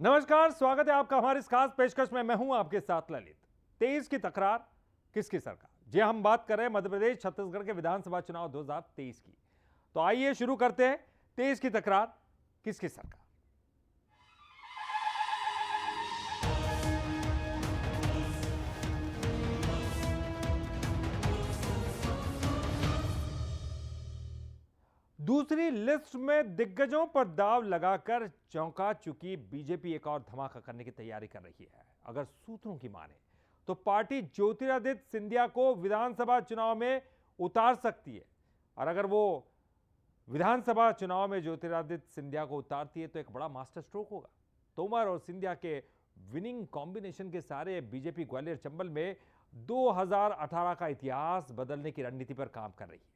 नमस्कार, स्वागत है आपका हमारी इस खास पेशकश में। मैं हूं आपके साथ ललित। 23 की तकरार किसकी सरकार, जी हम बात कर रहे हैं मध्य प्रदेश छत्तीसगढ़ के विधानसभा चुनाव 2023 की। तो आइए शुरू करते हैं। 23 की तकरार किसकी सरकार। दूसरी लिस्ट में दिग्गजों पर दाव लगाकर चौंका चुकी बीजेपी एक और धमाका करने की तैयारी कर रही है। अगर सूत्रों की माने तो पार्टी ज्योतिरादित्य सिंधिया को विधानसभा चुनाव में उतार सकती है। और अगर वो विधानसभा चुनाव में ज्योतिरादित्य सिंधिया को उतारती है तो एक बड़ा मास्टर स्ट्रोक होगा। तोमर और सिंधिया के विनिंग कॉम्बिनेशन के सारे बीजेपी ग्वालियर चंबल में 2018 का इतिहास बदलने की रणनीति पर काम कर रही है।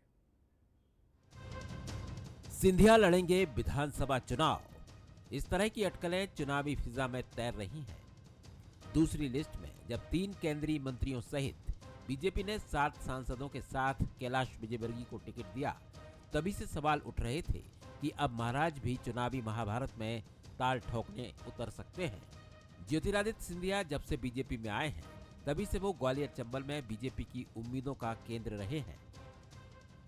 सिंधिया लड़ेंगे विधानसभा चुनाव, इस तरह की अटकलें चुनावी फिजा में तैर रही हैं। दूसरी लिस्ट में जब 3 केंद्रीय मंत्रियों सहित बीजेपी ने 7 सांसदों के साथ कैलाश विजयवर्गीय को टिकट दिया, तभी से सवाल उठ रहे थे कि अब महाराज भी चुनावी महाभारत में ताल ठोकने उतर सकते हैं। ज्योतिरादित्य सिंधिया जब से बीजेपी में आए हैं, तभी से वो ग्वालियर चंबल में बीजेपी की उम्मीदों का केंद्र रहे हैं।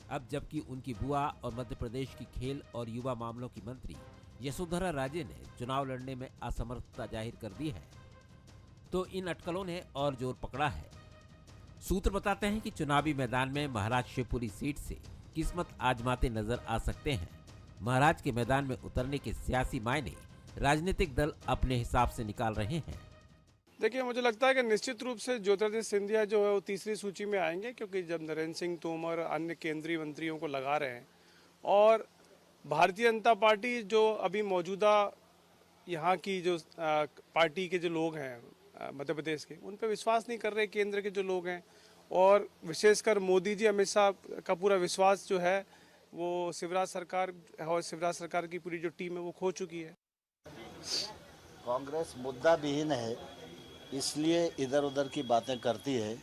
अब जबकि उनकी बुआ और मध्य प्रदेश की खेल और युवा मामलों की मंत्री यशोधरा राजे ने चुनाव लड़ने में असमर्थता जाहिर कर दी है, तो इन अटकलों ने और जोर पकड़ा है। सूत्र बताते हैं कि चुनावी मैदान में महाराज शिवपुरी सीट से किस्मत आजमाते नजर आ सकते हैं। महाराज के मैदान में उतरने के सियासी मायने राजनीतिक दल अपने हिसाब से निकाल रहे हैं। देखिए, मुझे लगता है कि निश्चित रूप से ज्योतिरादित्य सिंधिया जो है वो तीसरी सूची में आएंगे, क्योंकि जब नरेंद्र सिंह तोमर अन्य केंद्रीय मंत्रियों को लगा रहे हैं और भारतीय जनता पार्टी जो अभी मौजूदा यहाँ की जो पार्टी के जो लोग हैं मध्य प्रदेश के, उन पर विश्वास नहीं कर रहे केंद्र के जो लोग हैं, और विशेषकर मोदी जी अमित शाह का पूरा विश्वास जो है वो शिवराज सरकार और शिवराज सरकार की पूरी जो टीम है वो खो चुकी है। कांग्रेस मुद्दा विहीन है, इसलिए इधर उधर की बातें करती है।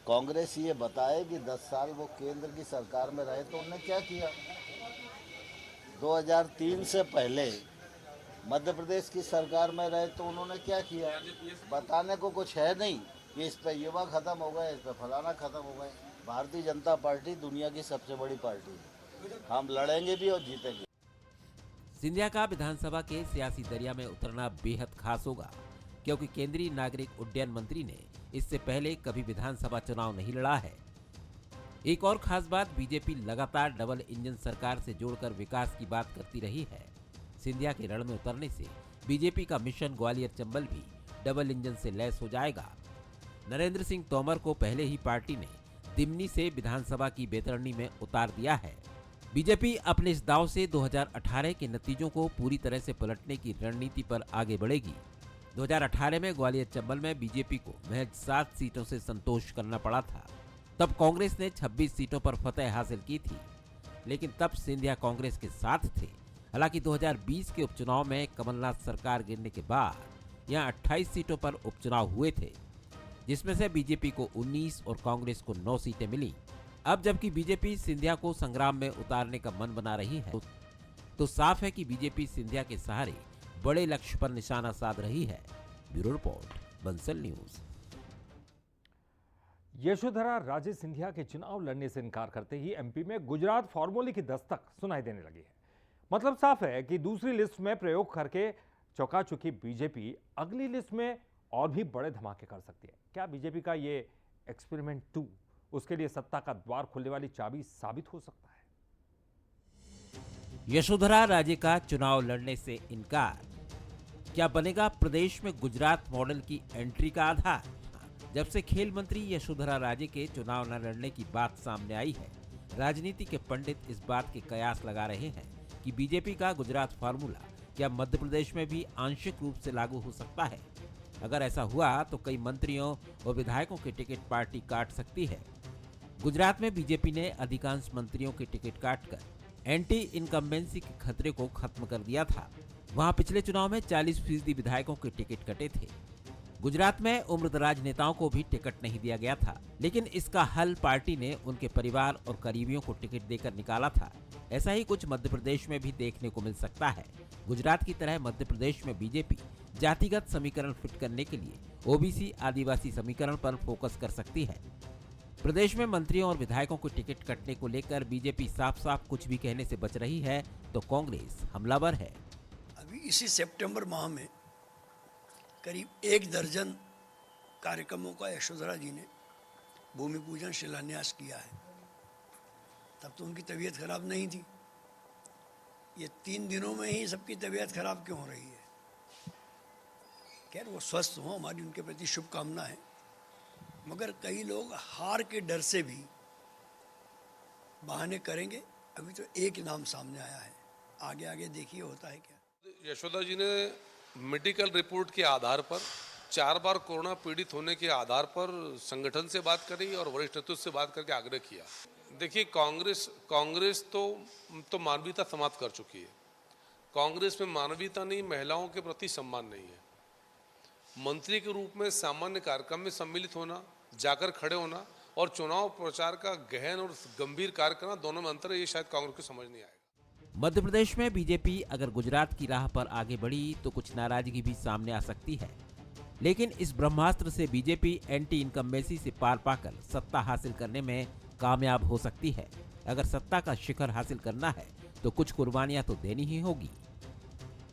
कांग्रेस ये बताए कि 10 साल वो केंद्र की सरकार में रहे तो उन्होंने क्या किया। 2003 से पहले मध्य प्रदेश की सरकार में रहे तो उन्होंने क्या किया। बताने को कुछ है नहीं कि इस पे युवा खत्म हो गए, इस पे फलाना खत्म हो गए। भारतीय जनता पार्टी दुनिया की सबसे बड़ी पार्टी है, हम लड़ेंगे भी और जीतेंगे। सिंधिया का विधानसभा के सियासी दरिया में उतरना बेहद खास होगा, क्योंकि केंद्रीय नागरिक उड्डयन मंत्री ने इससे पहले कभी विधानसभा चुनाव नहीं लड़ा है। एक और खास बात, बीजेपी लगातार डबल इंजन सरकार से जोड़कर विकास की बात करती रही है। सिंधिया के रण में उतरने से बीजेपी का मिशन ग्वालियर चंबल भी डबल इंजन से लैस हो जाएगा। नरेंद्र सिंह तोमर को पहले ही पार्टी ने दिमनी से विधानसभा की बेतरनी में उतार दिया है। बीजेपी अपने इस दांव से 2018 के नतीजों को पूरी तरह से पलटने की रणनीति पर आगे बढ़ेगी। 2018 में ग्वालियर चंबल में बीजेपी को महज 7 सीटों से संतोष करना पड़ा था। तब कांग्रेस ने 26 सीटों पर फतह हासिल की थी, लेकिन तब सिंधिया कांग्रेस के साथ थे। हालांकि 2020 के उपचुनाव में कमलनाथ सरकार गिरने के बाद यहां 28 सीटों पर उपचुनाव हुए थे, जिसमें से बीजेपी को 19 और कांग्रेस को 9 सीटें मिली। अब जबकि बीजेपी सिंधिया को संग्राम में उतारने का मन बना रही है, तो साफ है कि बीजेपी सिंधिया के सहारे बड़े लक्ष्य पर निशाना साध रही है। Bureau report, Bansal news. Yashodhara Raje Scindia के चुनाव लड़ने से इनकार करते ही एमपी में गुजरात फॉर्मूले की दस्तक सुनाई देने लगी है। मतलब साफ है कि दूसरी लिस्ट में प्रयोग करके चौंका चुकी बीजेपी अगली लिस्ट में और भी बड़े धमाके कर सकती है। क्या बीजेपी का ये एक्सपेरिमेंट 2 उसके लिए सत्ता का द्वार खोलने वाली चाबी साबित हो सकता है? यशोधरा राजे का चुनाव लड़ने से इनकार क्या बनेगा प्रदेश में गुजरात मॉडल की एंट्री का आधार? जब से खेल मंत्री यशोधरा राजे के चुनाव न लड़ने की बात सामने आई है, राजनीति के पंडित इस बात के कयास लगा रहे हैं कि बीजेपी का गुजरात फार्मूला क्या मध्य प्रदेश में भी आंशिक रूप से लागू हो सकता है। अगर ऐसा हुआ तो कई मंत्रियों और विधायकों के टिकट पार्टी काट सकती है। गुजरात में बीजेपी ने अधिकांश मंत्रियों के टिकट काटकर एंटी इनकम्बेंसी के खतरे को खत्म कर दिया था। वहां पिछले चुनाव में 40% विधायकों के टिकट कटे थे। गुजरात में उम्रदराज नेताओं को भी टिकट नहीं दिया गया था, लेकिन इसका हल पार्टी ने उनके परिवार और करीबियों को टिकट देकर निकाला था। ऐसा ही कुछ मध्य प्रदेश में भी देखने को मिल सकता है। गुजरात की तरह मध्य प्रदेश में बीजेपी जातिगत समीकरण फिट करने के लिए ओबीसी आदिवासी समीकरण पर फोकस कर सकती है। प्रदेश में मंत्रियों और विधायकों को टिकट कटने को लेकर बीजेपी साफ साफ कुछ भी कहने से बच रही है तो कांग्रेस हमलावर है। अभी इसी सितंबर माह में करीब 1 दर्जन कार्यक्रमों का यशोधरा जी ने भूमि पूजन शिलान्यास किया है। तब तो उनकी तबीयत खराब नहीं थी। ये 3 दिनों में ही सबकी तबीयत खराब क्यों हो रही है? खैर वो स्वस्थ हों, हमारी उनके प्रति शुभकामना है। मगर कई लोग हार के डर से भी बहाने करेंगे। अभी तो एक नाम सामने आया है, आगे आगे देखिए होता है क्या। यशोदा जी ने मेडिकल रिपोर्ट के आधार पर 4 बार कोरोना पीड़ित होने के आधार पर संगठन से बात करी और वरिष्ठ नेतृत्व से बात करके आग्रह किया। देखिए कांग्रेस तो मानवीयता समाप्त कर चुकी है। कांग्रेस में मानवीयता नहीं, महिलाओं के प्रति सम्मान नहीं है। मंत्री के रूप में सामान्य कार्यक्रम में सम्मिलित होना, जाकर खड़े होना और चुनाव प्रचार का गहन और गंभीर कार्य करना, दोनों में अंतर है। ये शायद कांग्रेस को समझ नहीं आएगा। मध्य प्रदेश में बीजेपी अगर गुजरात की राह पर आगे बढ़ी तो कुछ नाराजगी भी सामने आ सकती है, लेकिन इस ब्रह्मास्त्र से बीजेपी एंटी इनकम्बेंसी से पार पाकर सत्ता हासिल करने में कामयाब हो सकती है। अगर सत्ता का शिखर हासिल करना है तो कुछ कुर्बानियां तो देनी ही होगी,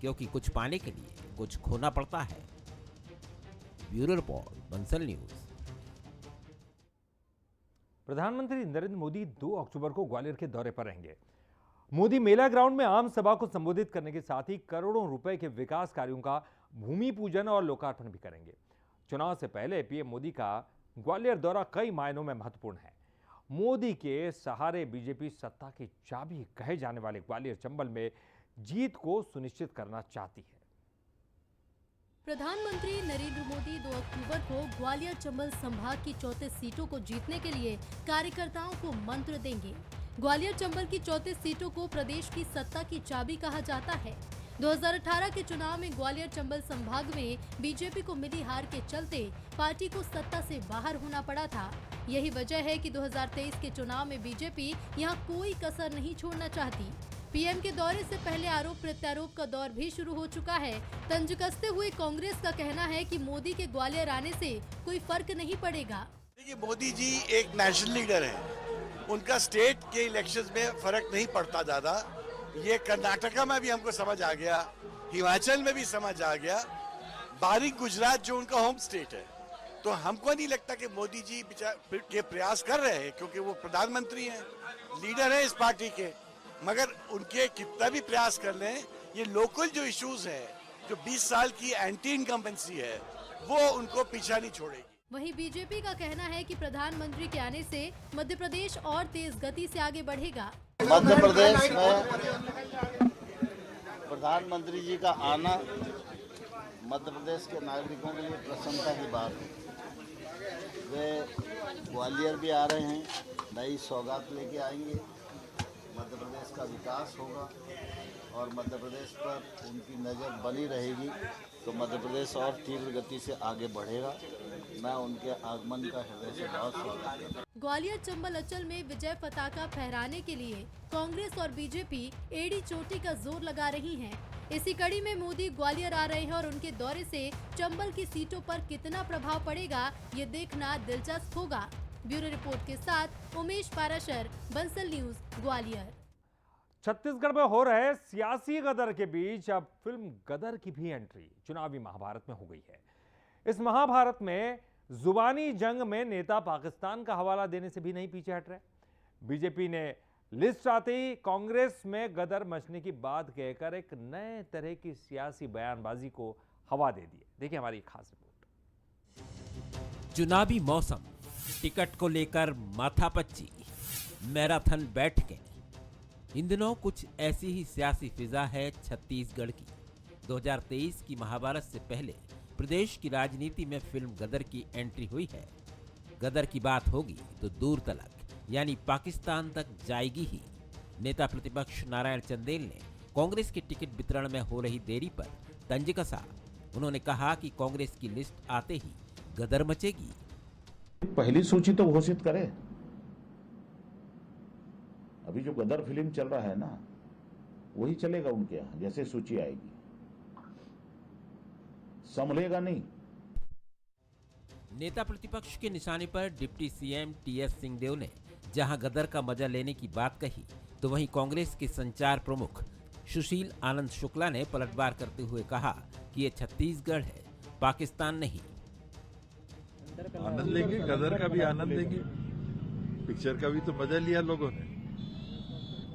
क्योंकि कुछ पाने के लिए कुछ खोना पड़ता है। Bureau report, Bansal news. प्रधानमंत्री नरेंद्र मोदी 2 अक्टूबर को ग्वालियर के दौरे पर रहेंगे। मोदी मेला ग्राउंड में आम सभा को संबोधित करने के साथ ही करोड़ों रुपए के विकास कार्यों का भूमि पूजन और लोकार्पण भी करेंगे। चुनाव से पहले पीएम मोदी का ग्वालियर दौरा कई मायनों में महत्वपूर्ण है। मोदी के सहारे बीजेपी सत्ता की चाबी कहे जाने वाले ग्वालियर चंबल में जीत को सुनिश्चित करना चाहती है। प्रधानमंत्री नरेंद्र मोदी 2 अक्टूबर को ग्वालियर चंबल संभाग की 34 सीटों को जीतने के लिए कार्यकर्ताओं को मंत्र देंगे। ग्वालियर चंबल की 34 सीटों को प्रदेश की सत्ता की चाबी कहा जाता है। 2018 के चुनाव में ग्वालियर चंबल संभाग में बीजेपी को मिली हार के चलते पार्टी को सत्ता से बाहर होना पड़ा था। यही वजह है कि 2023 के चुनाव में बीजेपी यहां कोई कसर नहीं छोड़ना चाहती। पीएम के दौरे से पहले आरोप प्रत्यारोप का दौर भी शुरू हो चुका है। तंज कसते हुए कांग्रेस का कहना है कि मोदी के ग्वालियर आने से कोई फर्क नहीं पड़ेगा। देखिए, मोदी जी एक नेशनल लीडर हैं। उनका स्टेट के इलेक्शंस में फर्क नहीं पड़ता ज्यादा। ये कर्नाटका में भी हमको समझ आ गया, हिमाचल में भी समझ आ गया, बारी गुजरात जो उनका होम स्टेट है। तो हमको नहीं लगता कि मोदी जी के प्रयास कर रहे हैं, क्योंकि वो प्रधानमंत्री हैं, लीडर हैं इस पार्टी के। मगर उनके कितना भी प्रयास कर लें, ये लोकल जो इश्यूज है, जो 20 साल की एंटी इनकम्बेंसी है, वो उनको पीछा नहीं छोड़ेगी। वहीं बीजेपी का कहना है कि प्रधानमंत्री के आने से मध्य प्रदेश और तेज गति से आगे बढ़ेगा। मध्य प्रदेश में प्रधानमंत्री जी का आना मध्य प्रदेश के नागरिकों के लिए प्रसन्नता की बात है। वे ग्वालियर भी आ रहे हैं, नई सौगात लेके आएंगे। मध्य प्रदेश का विकास होगा और मध्य प्रदेश पर उनकी नज़र बनी रहेगी तो मध्य प्रदेश और तीव्र गति से आगे बढ़ेगा। मैं उनके आगमन का हृदय से बहुत स्वागत करता हूं। ग्वालियर चंबल अंचल में विजय पताका फहराने के लिए कांग्रेस और बीजेपी एड़ी चोटी का जोर लगा रही हैं। इसी कड़ी में मोदी ग्वालियर आ रहे हैं और उनके दौरे से चंबल की सीटों पर कितना प्रभाव पड़ेगा, ये देखना दिलचस्प होगा। ब्यूरो रिपोर्ट के साथ उमेश पाराशर, बंसल न्यूज, ग्वालियर। छत्तीसगढ़ में हो रहे सियासी गदर के बीच अब फिल्म गदर की भी एंट्री चुनावी महाभारत में हो गई है। इस महाभारत में जुबानी जंग में नेता पाकिस्तान का हवाला देने से भी नहीं पीछे हट रहे। बीजेपी ने लिस्ट आते ही कांग्रेस में गदर मचने की बात कहकर एक नए तरह की सियासी बयानबाजी को हवा दे दी। देखिए हमारी खास रिपोर्ट। चुनावी मौसम, टिकट को लेकर माथापच्ची, मैराथन बैठकें, इन दिनों कुछ ऐसी ही सियासी फिजा है छत्तीसगढ़ की। 2023 की महाभारत से पहले प्रदेश की राजनीति में फिल्म गदर की एंट्री हुई है। गदर की बात होगी तो दूर तलक यानी पाकिस्तान तक जाएगी ही। नेता प्रतिपक्ष नारायण चंदेल ने कांग्रेस के टिकट वितरण में हो रही देरी पर तंज कसा। उन्होंने कहा कि कांग्रेस की लिस्ट आते ही गदर मचेगी। पहली सूची तो घोषित करे। अभी जो गदर फिल्म चल रहा है ना, वही चलेगा उनके यहाँ, जैसे सूची आएगी। संभलेगा नहीं। नेता प्रतिपक्ष के निशाने पर डिप्टी सीएम टीएस सिंहदेव ने जहां गदर का मजा लेने की बात कही, तो वहीं कांग्रेस के संचार प्रमुख सुशील आनंद शुक्ला ने पलटवार करते हुए कहा कि ये छत्तीसगढ़ है, पाकिस्तान नहीं। आनंद लेंगे, गदर का भी आनंद लेंगे, पिक्चर का भी तो मजा लिया लोगों ने।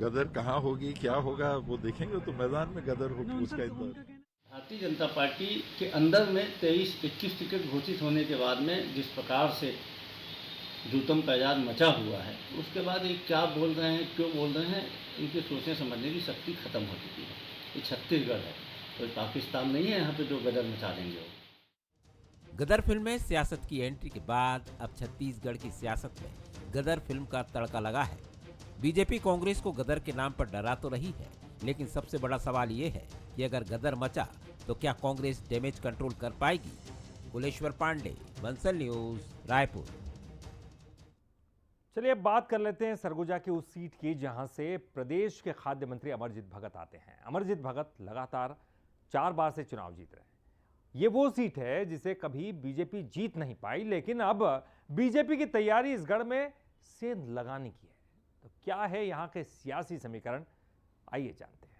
गदर कहाँ होगी, क्या होगा, वो देखेंगे तो मैदान में गदर होगी, उसका इंतजार। भारतीय जनता पार्टी के अंदर में 23-21 टिकट घोषित होने के बाद में जिस प्रकार से जूतम पैजाद मचा हुआ है, उसके बाद ये क्या बोल रहे हैं, क्यों बोल रहे हैं, इनके सोचने समझने की शक्ति खत्म हो चुकी है। ये छत्तीसगढ़ है, कोई पाकिस्तान नहीं है यहाँ पे जो गदर मचा देंगे। गदर फिल्म में सियासत की एंट्री के बाद अब छत्तीसगढ़ की सियासत में गदर फिल्म का तड़का लगा है। बीजेपी कांग्रेस को गदर के नाम पर डरा तो रही है, लेकिन सबसे बड़ा सवाल ये है कि अगर गदर मचा तो क्या कांग्रेस डैमेज कंट्रोल कर पाएगी। कुलेश्वर पांडे, बंसल न्यूज, रायपुर। चलिए अब बात कर लेते हैं सरगुजा की उस सीट की जहां से प्रदेश के खाद्य मंत्री अमरजीत भगत आते हैं। अमरजीत भगत लगातार 4 बार से चुनाव जीत रहे हैं। ये वो सीट है जिसे कभी बीजेपी जीत नहीं पाई, लेकिन अब बीजेपी की तैयारी इस गढ़ में सेंध लगाने की है। तो क्या है यहाँ के सियासी समीकरण, आइए जानते हैं।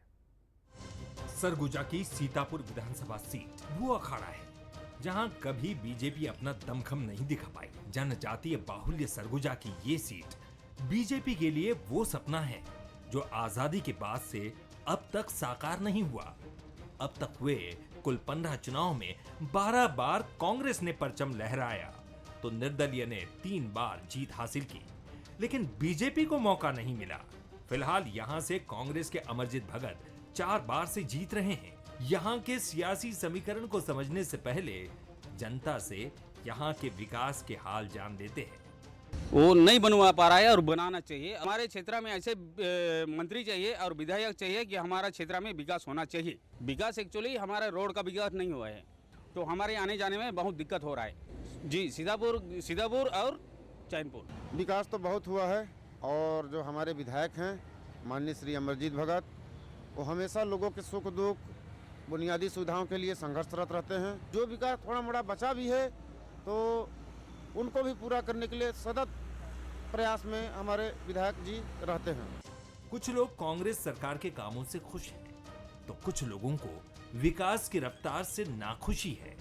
सरगुजा की सीतापुर विधानसभा सीट वो अखाड़ा है जहां कभी बीजेपी अपना दमखम नहीं दिखा पाई। जनजातीय बाहुल्य सरगुजा की ये सीट बीजेपी के लिए वो सपना है जो आजादी के बाद से अब तक साकार नहीं हुआ। अब तक हुए कुल 15 चुनाव में 12 बार कांग्रेस ने परचम लहराया तो निर्दलीय ने 3 बार जीत हासिल की, लेकिन बीजेपी को मौका नहीं मिला। फिलहाल यहां से कांग्रेस के अमरजीत भगत 4 बार से जीत रहे हैं। यहाँ के सियासी समीकरण को समझने से पहले जनता से यहाँ के विकास के हाल जान देते हैं। वो नहीं बनवा पा रहा है और बनाना चाहिए। हमारे क्षेत्र में ऐसे मंत्री चाहिए और विधायक चाहिए कि हमारा क्षेत्र में विकास होना चाहिए। विकास एक्चुअली हमारा रोड का विकास नहीं हुआ है, तो हमारे आने जाने में बहुत दिक्कत हो रहा है जी। सीतापुर और चैनपुर विकास तो बहुत हुआ है, और जो हमारे विधायक हैं माननीय श्री अमरजीत भगत, वो हमेशा लोगों के सुख दुख बुनियादी सुविधाओं के लिए संघर्षरत रहते हैं। जो विकास थोड़ा मोड़ा बचा भी है तो उनको भी पूरा करने के लिए सतत प्रयास में हमारे विधायक जी रहते हैं। कुछ लोग कांग्रेस सरकार के कामों से खुश हैं, तो कुछ लोगों को विकास की रफ्तार से नाखुशी है।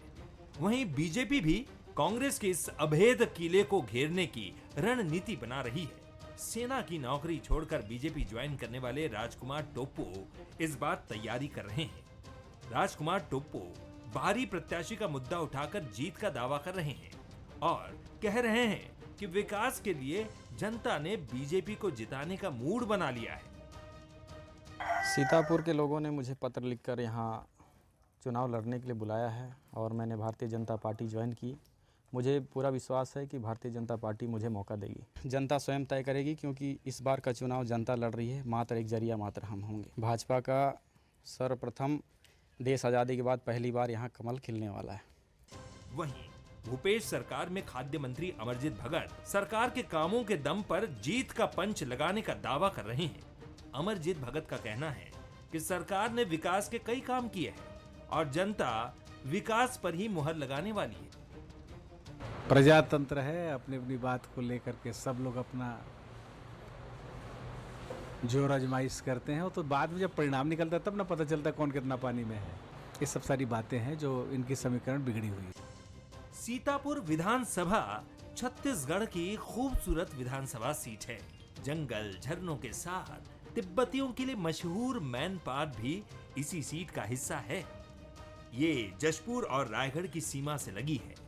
वहीं बीजेपी भी कांग्रेस के इस अभेद किले को घेरने की रणनीति बना रही है। सेना की नौकरी छोड़कर बीजेपी ज्वाइन करने वाले राजकुमार टोप्पो इस बार तैयारी कर रहे हैं। राजकुमार टोप्पो बाहरी प्रत्याशी का मुद्दा उठाकर जीत का दावा कर रहे हैं और कह रहे हैं कि विकास के लिए जनता ने बीजेपी को जिताने का मूड बना लिया है। सीतापुर के लोगों ने मुझे पत्र लिखकर यहाँ चुनाव लड़ने के लिए बुलाया है और मैंने भारतीय जनता पार्टी ज्वाइन की। मुझे पूरा विश्वास है कि भारतीय जनता पार्टी मुझे मौका देगी। जनता स्वयं तय करेगी, क्योंकि इस बार का चुनाव जनता लड़ रही है। मात्र एक जरिया मात्र हम होंगे। भाजपा का सर्वप्रथम देश आज़ादी के बाद पहली बार यहाँ कमल खिलने वाला है। वहीं भूपेश सरकार में खाद्य मंत्री अमरजीत भगत सरकार के कामों के दम पर जीत का पंच लगाने का दावा कर रहे हैं। अमरजीत भगत का कहना है कि सरकार ने विकास के कई काम किए हैं और जनता विकास पर ही मुहर लगाने वाली है। प्रजातंत्र है, अपनी अपनी बात को लेकर के सब लोग अपना जोर आजमाइश करते हैं, तो बाद में जब परिणाम निकलता है तब ना पता चलता कौन कितना पानी में है। ये सब सारी बातें हैं जो इनकी समीकरण बिगड़ी हुई है। सीतापुर विधानसभा छत्तीसगढ़ की खूबसूरत विधानसभा सीट है। जंगल झरनों के साथ तिब्बतियों के लिए मशहूर मैन पार्क भी इसी सीट का हिस्सा है। ये जशपुर और रायगढ़ की सीमा से लगी है।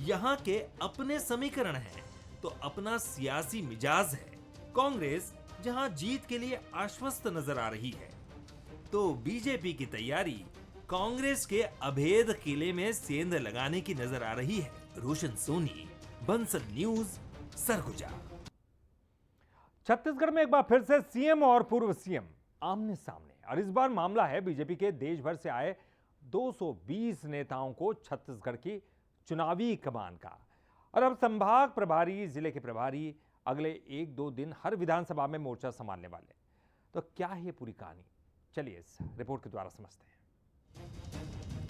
यहाँ के अपने समीकरण हैं तो अपना सियासी मिजाज है। कांग्रेस जहाँ जीत के लिए आश्वस्त नजर आ रही है, तो बीजेपी की तैयारी कांग्रेस के अभेद किले में सेंध लगाने की नजर आ रही है। रोशन सोनी, बंसल न्यूज, सरगुजा। छत्तीसगढ़ में एक बार फिर से सीएम और पूर्व सीएम आमने सामने, और इस बार मामला है बीजेपी के देश भर से आए 220 नेताओं को छत्तीसगढ़ की चुनावी कमान का। और अब संभाग प्रभारी, जिले के प्रभारी अगले 1-2 दिन हर विधानसभा में मोर्चा संभालने वाले। तो क्या है ये पूरी कहानी, चलिए इस रिपोर्ट के द्वारा समझते हैं।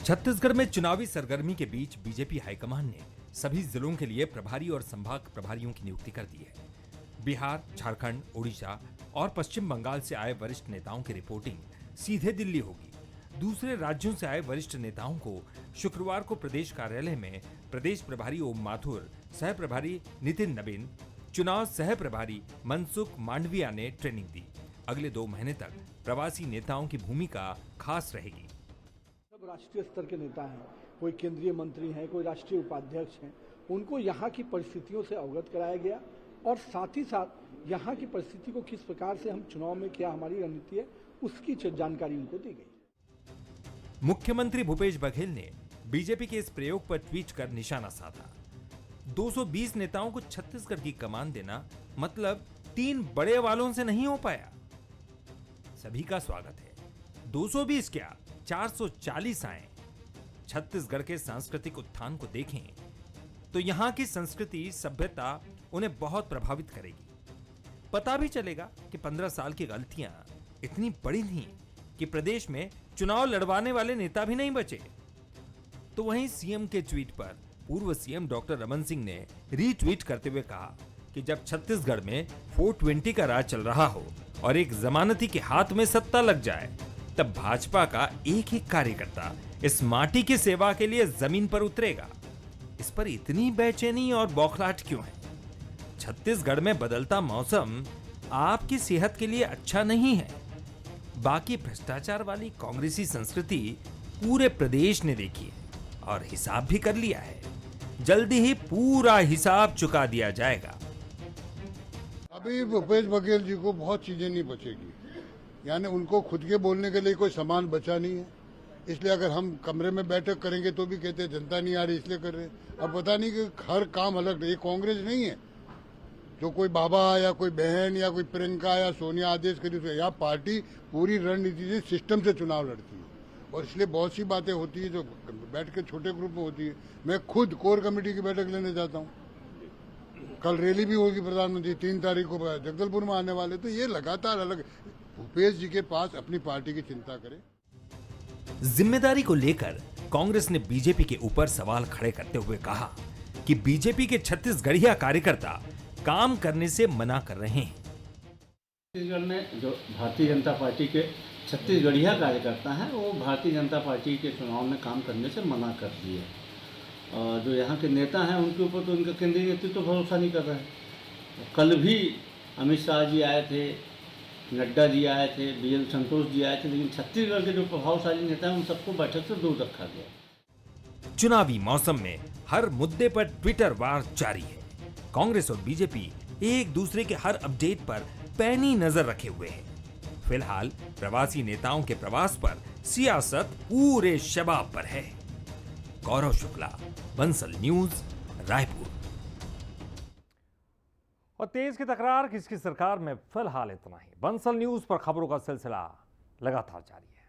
छत्तीसगढ़ में चुनावी सरगर्मी के बीच बीजेपी हाईकमान ने सभी जिलों के लिए प्रभारी और संभाग प्रभारियों की नियुक्ति कर दी है। बिहार, झारखंड, ओडिशा और पश्चिम बंगाल से आए वरिष्ठ नेताओं की रिपोर्टिंग सीधे दिल्ली होगी। दूसरे राज्यों से आए वरिष्ठ नेताओं को शुक्रवार को प्रदेश कार्यालय में प्रदेश प्रभारी ओम माथुर, सह प्रभारी नितिन नबीन, चुनाव सह प्रभारी मनसुख मांडविया ने ट्रेनिंग दी। अगले 2 महीने तक प्रवासी नेताओं की भूमिका खास रहेगी। सब राष्ट्रीय स्तर के नेता हैं, कोई केंद्रीय मंत्री हैं, कोई राष्ट्रीय उपाध्यक्ष हैं, उनको यहाँ की परिस्थितियों से अवगत कराया गया और साथ ही साथ यहाँ की परिस्थिति को किस प्रकार से हम चुनाव में क्या हमारी रणनीति है उसकी जानकारी उनको दी गई। मुख्यमंत्री भूपेश बघेल ने बीजेपी के इस प्रयोग पर ट्वीट कर निशाना साधा। 220 नेताओं को छत्तीसगढ़ की कमान देना मतलब 3 बड़े वालों से नहीं हो पाया। सभी का स्वागत है। 220 क्या 440 आए। छत्तीसगढ़ के सांस्कृतिक उत्थान को देखें तो यहाँ की संस्कृति, सभ्यता उन्हें बहुत प्रभावित करेगी। पता भी चलेगा कि 15 साल की गलतियां इतनी बड़ी थीं कि प्रदेश में चुनाव लड़वाने वाले नेता भी नहीं बचे। तो वहीं सीएम के ट्वीट पर पूर्व सीएम डॉक्टर रमन सिंह ने रीट्वीट करते हुए कहा कि जब छत्तीसगढ़ में 420 का राज चल रहा हो और एक जमानती के हाथ में सत्ता लग जाए, तब भाजपा का एक एक कार्यकर्ता इस माटी की सेवा के लिए जमीन पर उतरेगा। इस पर इतनी बेचैनी और बौखलाहट क्यों है? छत्तीसगढ़ में बदलता मौसम आपकी सेहत के लिए अच्छा नहीं है। बाकी भ्रष्टाचार वाली कांग्रेसी संस्कृति पूरे प्रदेश ने देखी है और हिसाब भी कर लिया है। जल्दी ही पूरा हिसाब चुका दिया जाएगा। अभी भूपेश बघेल जी को बहुत चीजें नहीं बचेगी, यानी उनको खुद के बोलने के लिए कोई सामान बचा नहीं है। इसलिए अगर हम कमरे में बैठक करेंगे तो भी कहते हैं जनता नहीं आ रही इसलिए कर रहे। अब पता नहीं कि हर काम अलग, ये कांग्रेस नहीं है जो कोई बाबा या कोई बहन या कोई प्रियंका या सोनिया आदेश करी। यहाँ पार्टी पूरी रणनीति से सिस्टम से चुनाव लड़ती है और इसलिए बहुत सी बातें होती है जो बैठ के छोटे ग्रुप में होती है। मैं खुद कोर कमेटी की बैठक लेने जाता हूँ। कल रैली भी होगी प्रधानमंत्री 3 तारीख को जगदलपुर में आने वाले। तो ये लगातार अलग भूपेश जी के पास अपनी पार्टी की चिंता करें। जिम्मेदारी को लेकर कांग्रेस ने बीजेपी के ऊपर सवाल खड़े करते हुए कहा कि बीजेपी के छत्तीसगढ़िया कार्यकर्ता काम करने से मना कर रहे हैं। छत्तीसगढ़ में जो भारतीय जनता पार्टी के छत्तीसगढ़िया कार्यकर्ता हैं वो भारतीय जनता पार्टी के चुनाव में काम करने से मना कर दिए। जो यहाँ के नेता हैं उनके ऊपर तो उनका केंद्रीय नेतृत्व तो भरोसा नहीं कर रहा है। कल भी अमित शाह जी आए थे, नड्डा जी आए थे, बीएल संतोष जी आए थे, लेकिन छत्तीसगढ़ के जो प्रभावशाली नेता हैं उन सबको बैठक से दूर रखा गया। चुनावी मौसम में हर मुद्दे पर ट्विटर वार जारी है। कांग्रेस और बीजेपी एक दूसरे के हर अपडेट पर पैनी नजर रखे हुए हैं। फिलहाल प्रवासी नेताओं के प्रवास पर सियासत पूरे शबाब पर है। गौरव शुक्ला, बंसल न्यूज, रायपुर। और तेज की तकरार किसकी सरकार में फिलहाल इतना ही। बंसल न्यूज पर खबरों का सिलसिला लगातार जारी है।